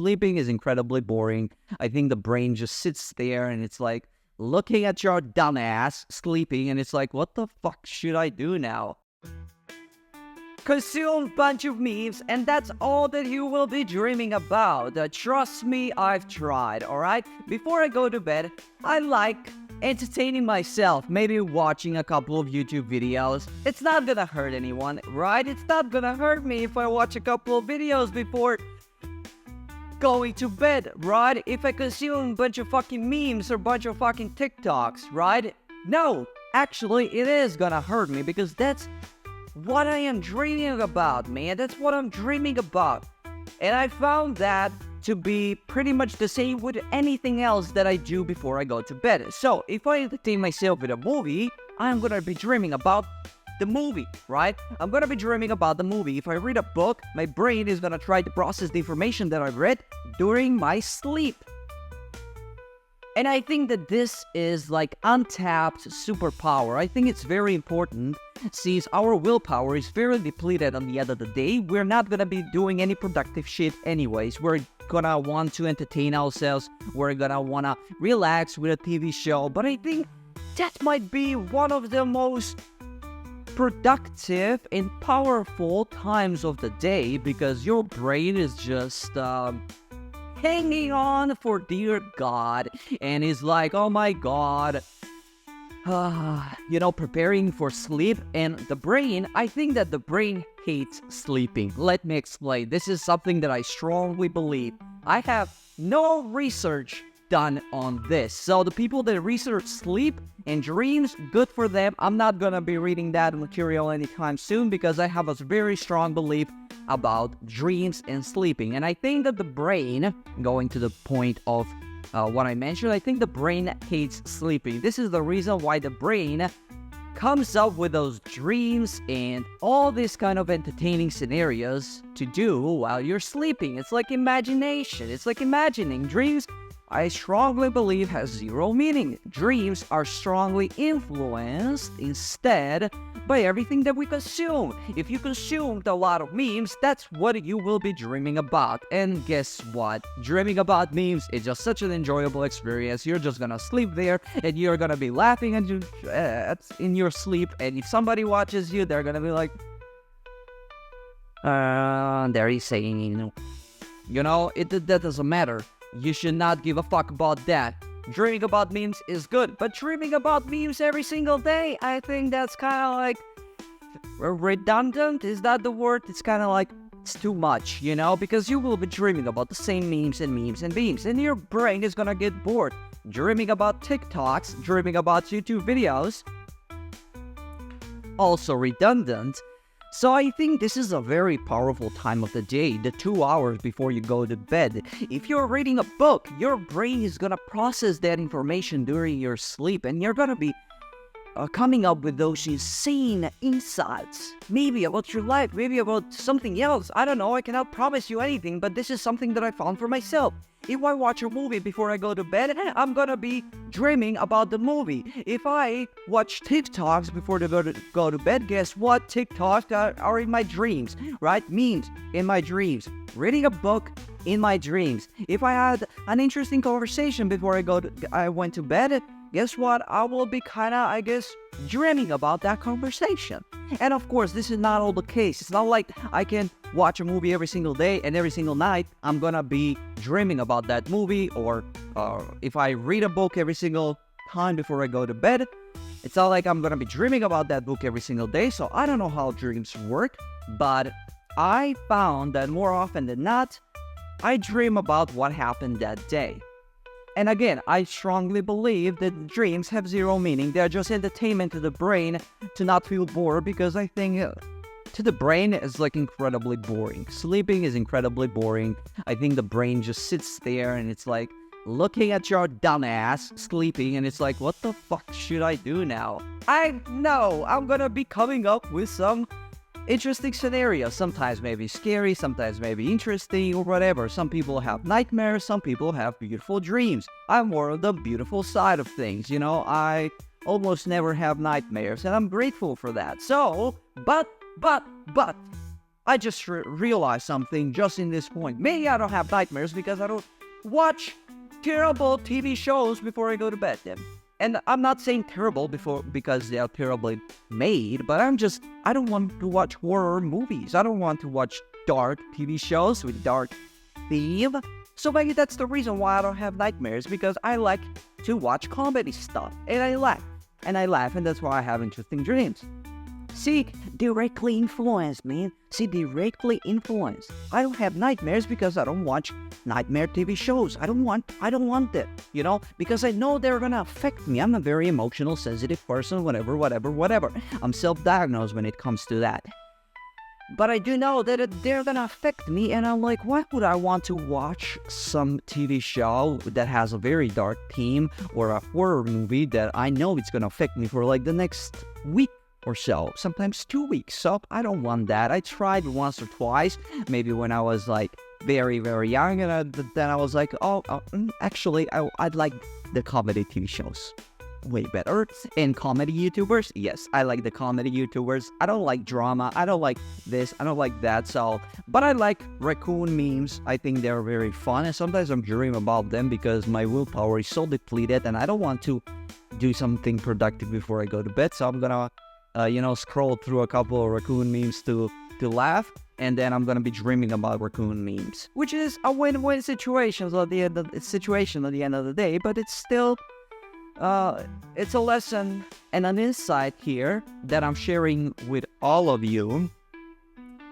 Sleeping is incredibly boring. I think the brain just sits there and it's like looking at your dumbass sleeping and it's like, what the fuck should I do now? Consume bunch of memes and that's all that you will be dreaming about. Trust me, I've tried, alright? Before I go to bed, I like entertaining myself, maybe watching a couple of YouTube videos. It's not gonna hurt anyone, right? It's not gonna hurt me if I watch a couple of videos before going to bed, right? If I consume a bunch of fucking memes or bunch of fucking TikToks, right? No, actually, it is gonna hurt me because that's what I am dreaming about, man. That's what I'm dreaming about. And I found that to be pretty much the same with anything else that I do before I go to bed. So, if I entertain myself with a movie, I'm gonna be dreaming about the movie, right? I'm gonna be dreaming about the movie. If I read a book, my brain is gonna try to process the information that I've read during my sleep. And I think that this is like untapped superpower. I think it's very important since our willpower is very depleted on the end of the day. We're not gonna be doing any productive shit anyways. We're gonna want to entertain ourselves. We're gonna wanna relax with a TV show. But I think that might be one of the most productive and powerful times of the day because your brain is just hanging on for dear God and is like, oh my God, preparing for sleep. And the brain, I think that the brain hates sleeping. Let me explain. This is something that I strongly believe. I have no research done on this. So the people that research sleep and dreams, good for them. I'm not gonna be reading that material anytime soon because I have a very strong belief about dreams and sleeping. And I think that the brain, going to the point of what I mentioned, I think the brain hates sleeping. This is the reason why the brain comes up with those dreams and all these kind of entertaining scenarios to do while you're sleeping. It's like imagination. It's like imagining. Dreams, I strongly believe, has zero meaning. Dreams are strongly influenced instead by everything that we consume. If you consumed a lot of memes, that's what you will be dreaming about. And guess what? Dreaming about memes is just such an enjoyable experience. You're just gonna sleep there and you're gonna be laughing in your sleep. And if somebody watches you, they're gonna be like, there he's saying, that doesn't matter. You should not give a fuck about that. Dreaming about memes is good, but dreaming about memes every single day, I think that's kind of like redundant. Is that the word? It's kind of like it's too much, because you will be dreaming about the same memes and memes and memes, and your brain is gonna get bored. Dreaming about TikToks, dreaming about YouTube videos, also redundant. So I think this is a very powerful time of the day, the 2 hours before you go to bed. If you're reading a book, your brain is gonna process that information during your sleep and you're gonna be coming up with those insane insights. Maybe about your life, maybe about something else. I don't know, I cannot promise you anything, but this is something that I found for myself. If I watch a movie before I go to bed, I'm gonna be dreaming about the movie. If I watch TikToks before to go to bed, guess what? TikToks are in my dreams, right? Memes in my dreams. Reading a book in my dreams. If I had an interesting conversation before I went to bed, guess what? I will be dreaming about that conversation. And of course, this is not all the case. It's not like I can watch a movie every single day and every single night I'm gonna be dreaming about that movie, or if I read a book every single time before I go to bed, it's not like I'm gonna be dreaming about that book every single day. So I don't know how dreams work, but I found that more often than not, I dream about what happened that day. And again, I strongly believe that dreams have zero meaning. They're just entertainment to the brain to not feel bored, because I think to the brain it's like incredibly boring. Sleeping is incredibly boring. I think the brain just sits there and it's like looking at your dumbass sleeping and it's like, what the fuck should I do now? I know I'm gonna be coming up with some interesting scenarios. Sometimes maybe scary, sometimes maybe interesting or whatever. Some people have nightmares, some people have beautiful dreams. I'm more of the beautiful side of things, I almost never have nightmares and I'm grateful for that. So, but, I just realized something just in this point. Maybe I don't have nightmares because I don't watch terrible TV shows before I go to bed. And I'm not saying terrible because they are terribly made, but I don't want to watch horror movies. I don't want to watch dark TV shows with dark theme. So maybe that's the reason why I don't have nightmares, because I like to watch comedy stuff. And I laugh. And that's why I have interesting dreams. See, directly influenced, man. See, directly influenced. I don't have nightmares because I don't watch nightmare TV shows. I don't want that, because I know they're gonna affect me. I'm a very emotional, sensitive person, whatever. I'm self-diagnosed when it comes to that. But I do know that they're gonna affect me, and I'm like, why would I want to watch some TV show that has a very dark theme or a horror movie that I know it's gonna affect me for like the next week or so, sometimes 2 weeks. So I don't want that. I tried once or twice, maybe when I was like very, very young, and then I was like, actually, I'd like the comedy TV shows way better. And comedy YouTubers, yes, I like the comedy YouTubers. I don't like drama. I don't like this. I don't like that. So, but I like raccoon memes. I think they're very fun, and sometimes I'm dreaming about them because my willpower is so depleted, and I don't want to do something productive before I go to bed. So I'm gonna, scroll through a couple of raccoon memes to laugh, and then I'm gonna be dreaming about raccoon memes, which is a win-win situation at the end of the day. But it's still, it's a lesson and an insight here that I'm sharing with all of you.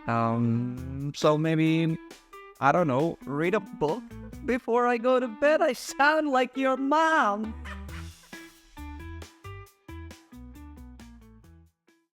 So maybe, I don't know, read a book before I go to bed. I sound like your mom.